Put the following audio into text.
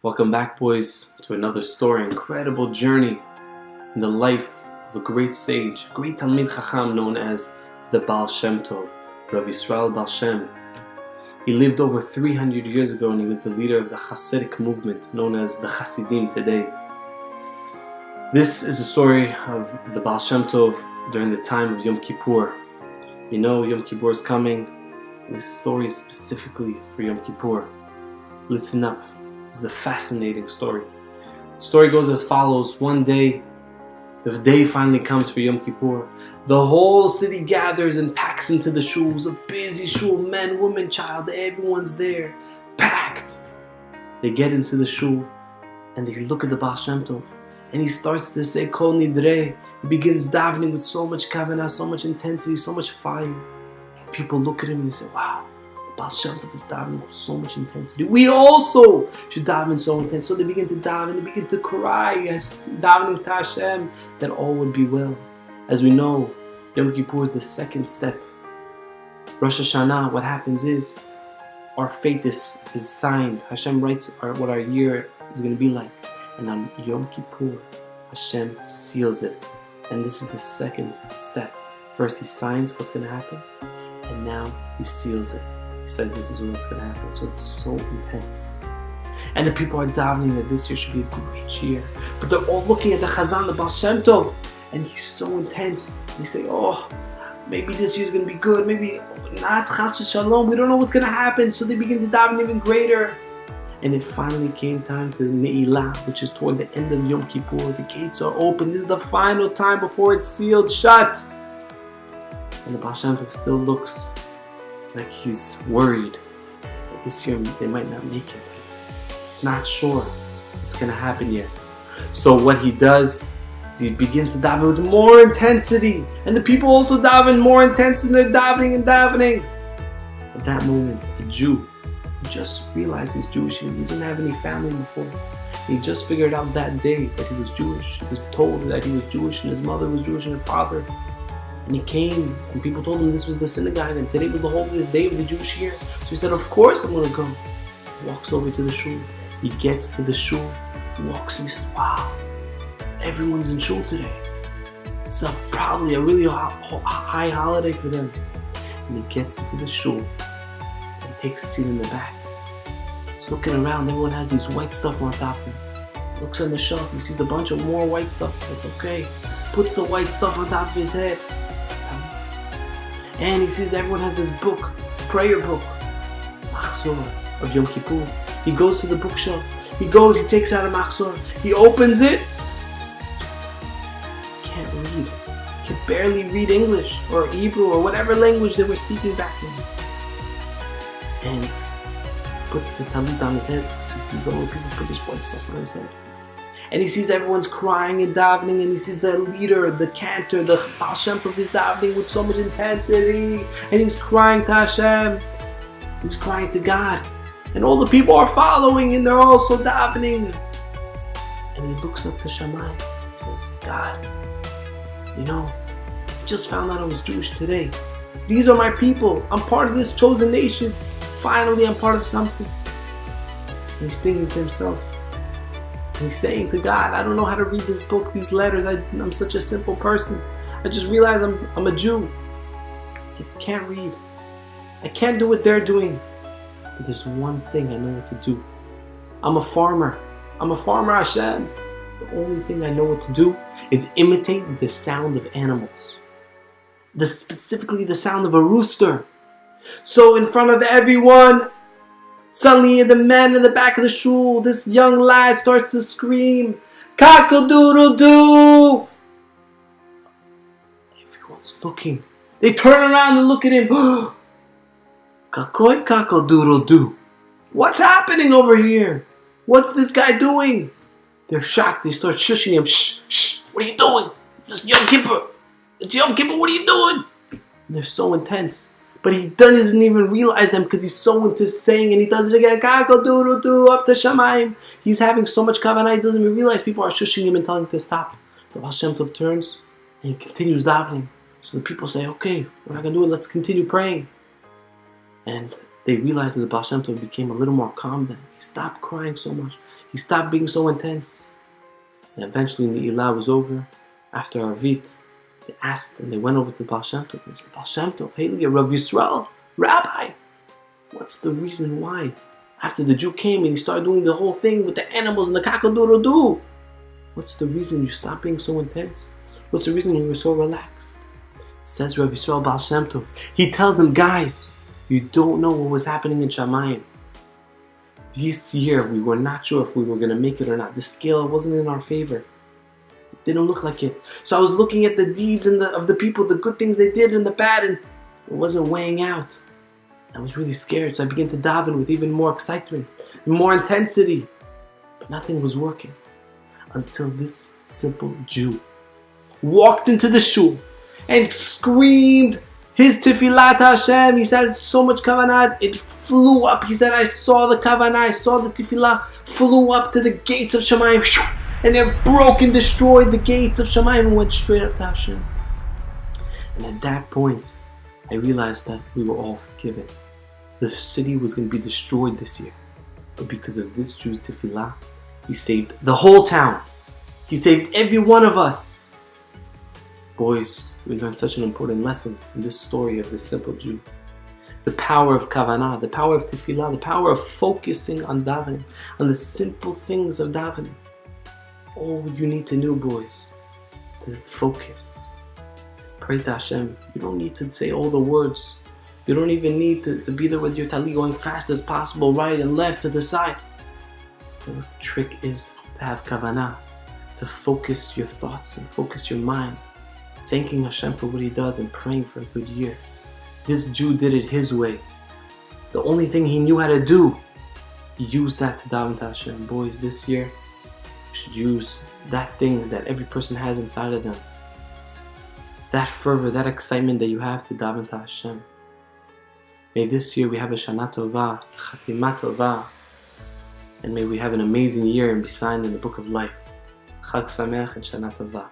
Welcome back, boys, to another story, incredible journey in the life of a great sage, a great Talmid Chacham known as the Baal Shem Tov, Rabbi Baal Shem. He lived over 300 years ago and he was the leader of the Hasidic movement known as the Hasidim today. This is a story of the Baal Shem Tov during the time of Yom Kippur. You know Yom Kippur is coming. This story is specifically for Yom Kippur. Listen up. This is a fascinating story. The story goes as follows. One day, the day finally comes for Yom Kippur. The whole city gathers and packs into the shul. It's a busy shul, men, women, child, everyone's there, packed. They get into the shul and they look at the Baal Shem Tov. And he starts to say Kol Nidrei. He begins davening with so much KAVANA, so much intensity, so much fire. People look at him and they say, wow, the Baal Shem Tov is davening with so much intensity. We also should daven so intense. So they begin to daven, they begin to cry, davening to Hashem, that all would be well. As we know, Yom Kippur is the second step. Rosh Hashanah, what happens is, our fate is signed. Hashem writes what our year is going to be like. And on Yom Kippur, Hashem seals it. And this is the second step. First he signs what's going to happen, and now he seals it. He says this is what's going to happen. So it's so intense. And the people are davening that this year should be a great year. But they're all looking at the Chazan, the Baal Shem Tov, and he's so intense. They say, oh, maybe this year's going to be good, maybe not, chas v'shalom, we don't know what's going to happen. So they begin to daven even greater. And it finally came time to the Ne'ilah, which is toward the end of Yom Kippur. The gates are open. This is the final time before it's sealed shut. And the Baal Shem Tov still looks like he's worried that this year they might not make it. He's not sure what's going to happen yet. So what he does is he begins to daven with more intensity. And the people also daven more intense, and they're davening and davening. At that moment, a Jew just realized he's Jewish. He didn't have any family before. He just figured out that day that he was Jewish. He was told that he was Jewish and his mother was Jewish and his father. And he came and people told him this was the synagogue and today was the holiest day of the Jewish year. So he said, of course I'm going to go. He walks over to the shul. He gets to the shul. He walks and he says, wow, everyone's in shul today. It's probably a really high holiday for them. And he gets into the shul. Takes a seat in the back. He's looking around, everyone has these white stuff on top of him. Looks on the shelf, he sees a bunch of more white stuff. He says, okay. Puts the white stuff on top of his head. And he sees everyone has this book, prayer book, Machzor of Yom Kippur. He goes to the bookshelf. He takes out a Machzor. He opens it. Can't read. He can barely read English or Hebrew or whatever language they were speaking back to him. And puts the talit on his head. He sees all the people put this white stuff on his head. And he sees everyone's crying and davening, and he sees the leader, the cantor, the Baal Shem Tov is davening with so much intensity. And he's crying to Hashem. He's crying to God. And all the people are following, and they're also davening. And he looks up to Shammai. He says, God, you know, I just found out I was Jewish today. These are my people. I'm part of this chosen nation. Finally, I'm part of something. And he's thinking to himself. And he's saying to God, I don't know how to read this book, these letters. I'm such a simple person. I just realized I'm a Jew. I can't read. I can't do what they're doing. But there's one thing I know what to do. I'm a farmer. I'm a farmer, Hashem. The only thing I know what to do is imitate the sound of animals. Specifically the sound of a rooster. So in front of everyone, suddenly the men in the back of the shul, this young lad starts to scream, cock-a-doodle-doo! Everyone's looking. They turn around and look at him. Cock-a-doodle-doo. What's happening over here? What's this guy doing? They're shocked. They start shushing him. Shh, shh, what are you doing? It's just Yom Kippur. It's Yom Kippur, what are you doing? And they're so intense. But he doesn't even realize them because he's so into saying, and he does it again, Kak-a-doodle-doo, up to Shamayim. He's having so much KAVANA, he doesn't even realize people are shushing him and telling him to stop. The Baal Shem Tov turns and he continues davening. So the people say, okay, we're not going to do it, let's continue praying. And they realize that the Baal Shem Tov became a little more calm then. He stopped crying so much. He stopped being so intense. And eventually Ne'ilah was over. After Arvit, they asked and they went over to the Baal Shem Tov. And they said, Baal Shem Tov, hey, Rav Yisrael, Rabbi, what's the reason why? After the Jew came and he started doing the whole thing with the animals and the kakadurudu, what's the reason you stopped being so intense? What's the reason you were so relaxed? Says Rav Yisrael Baal Shem Tov. He tells them, guys, you don't know what was happening in Shamayim. This year, we were not sure if we were going to make it or not. The scale wasn't in our favor. It didn't look like it. So I was looking at the deeds of the people, the good things they did and the bad, and it wasn't weighing out. I was really scared, so I began to daven with even more excitement, more intensity. But nothing was working until this simple Jew walked into the shul and screamed his tefillah to Hashem. He said so much kavanah, it flew up. He said, I saw the kavanah, I saw the tefillah, flew up to the gates of Shamayim, and it broke and destroyed the gates of Shamayim and went straight up to Hashem. And at that point, I realized that we were all forgiven. The city was going to be destroyed this year. But because of this Jew's tefillah, he saved the whole town. He saved every one of us. Boys, we learned such an important lesson in this story of this simple Jew. The power of KAVANA, the power of tefillah, the power of focusing on davening, on the simple things of davening. All you need to do, boys, is to focus. Pray to Hashem. You don't need to say all the words. You don't even need to be there with your tali going fast as possible, right and left to the side. The trick is to have KAVANA, to focus your thoughts and focus your mind, thanking Hashem for what He does and praying for a good year. This Jew did it his way. The only thing he knew how to do, he used that to daven to Hashem. Boys, this year, you should use that thing that every person has inside of them. That fervor, that excitement that you have to daven to Hashem. May this year we have a Shana Tova, Chatima Tova, and may we have an amazing year and be signed in the Book of Life. Chag Sameach and Shana Tova.